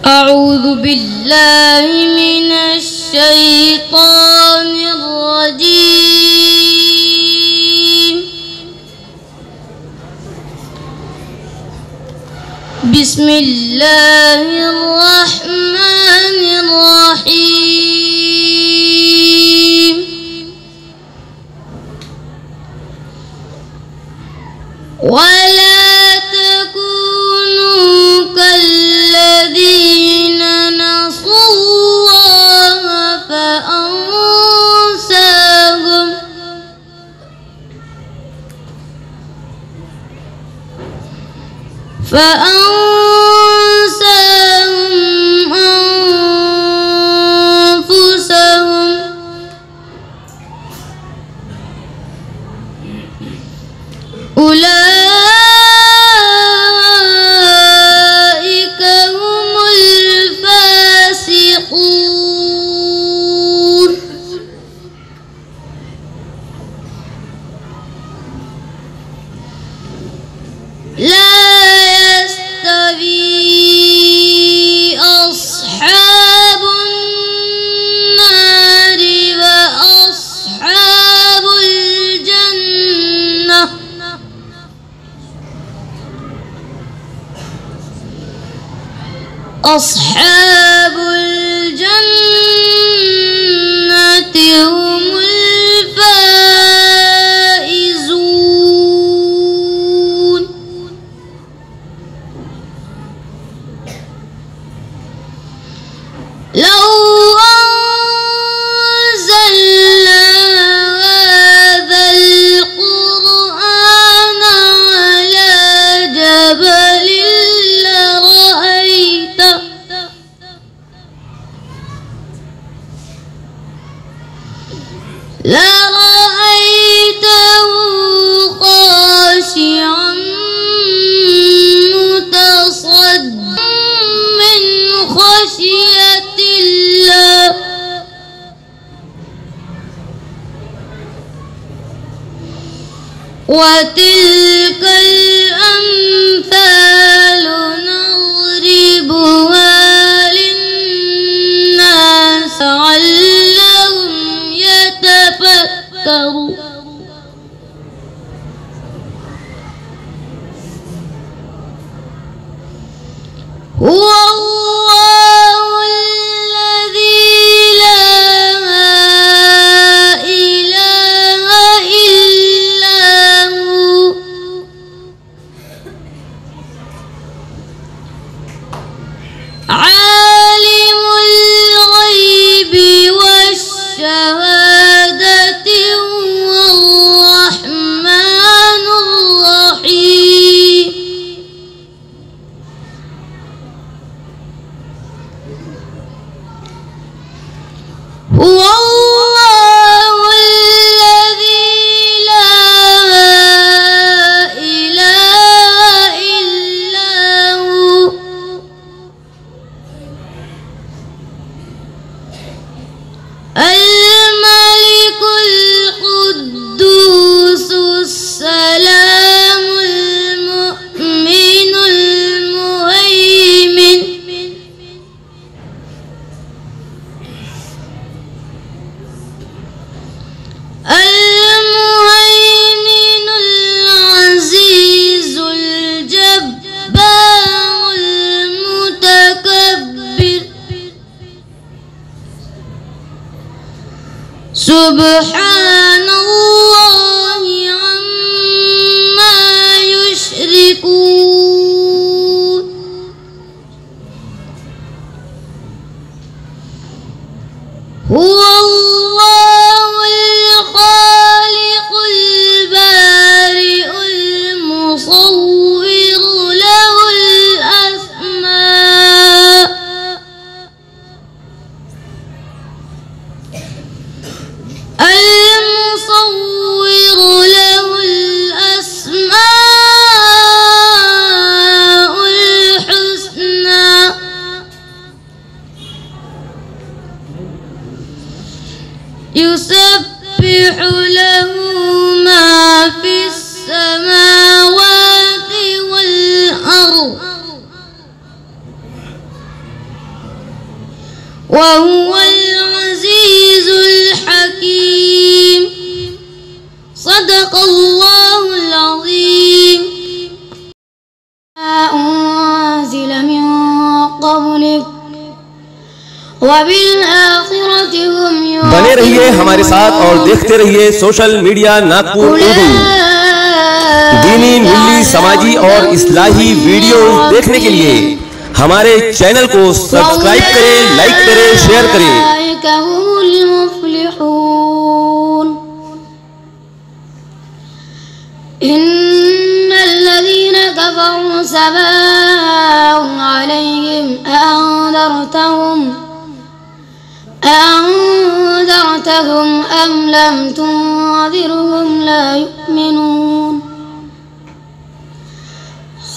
أعوذ بالله من الشيطان الرجيم. بسم الله الرحمن الرحيم. ولا تكونوا كالذين نسوا الله فأنساهم أنفسهم أولئك هم الفاسقون. لا يستوي أصحاب النار وأصحاب الجنة أصحاب الجنة هم الفائزون. لو أنزلنا هذا القرآن على جبل لرأيته خاشعا متصدعا من خشية الله. وتلك الأمثال نضربها للناس لعلهم يتفكرون. هو الله الذي لا إله إلا هو عالم الغيب والشهادة هو الرحمن الرحيم. هو الله الذي لا إله إلا هو الملك القدوس السلام المؤمن المهيمن العزيز الجبار المتكبر. سبحان الله عما يشركون. هو الله الخالق البارئ المصور له الأسماء الحسنى. يسبح له ما في السماوات والأرض वहुवल अज़ीज़ुल हकीम। सदक़ल्लाहुल अज़ीम। उन्ज़िल मिन क़ब्लिक वबिल आखिरति हुम युक़िनून। बने रहिए हमारे साथ और देखते रहिए सोशल मीडिया नागपुर उर्दू। दीनी, मिली, समाजी और इस्लाही वीडियोस देखने के लिए हमारे चैनल को सब्सक्राइब करें, लाइक करें, शेयर करें। इन्नल्लज़ीना कफ़रू सवाउन अलैहिम अअन्ज़रतहुम अम लम तुन्ज़िरहुम ला युमिनून।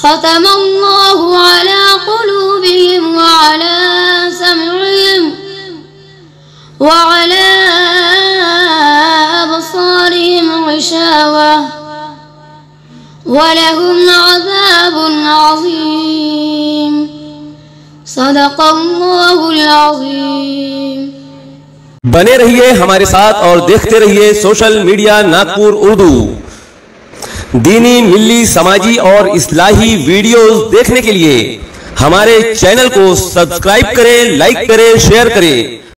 ख़तमल्लाहु अला क़ुलूबिहिम व अला समइहिम व अला अबसारिहिम ग़िशावह व लहुम अज़ाबुन अज़ीम। सदक़ल्लाहुल अज़ीम। बने रहिए हमारे साथ और देखते रहिए सोशल मीडिया नागपुर उर्दू। दीनी, मिली, समाजी और इस्लाही वीडियोस देखने के लिए हमारे चैनल को सब्सक्राइब करें, लाइक करें, शेयर करें।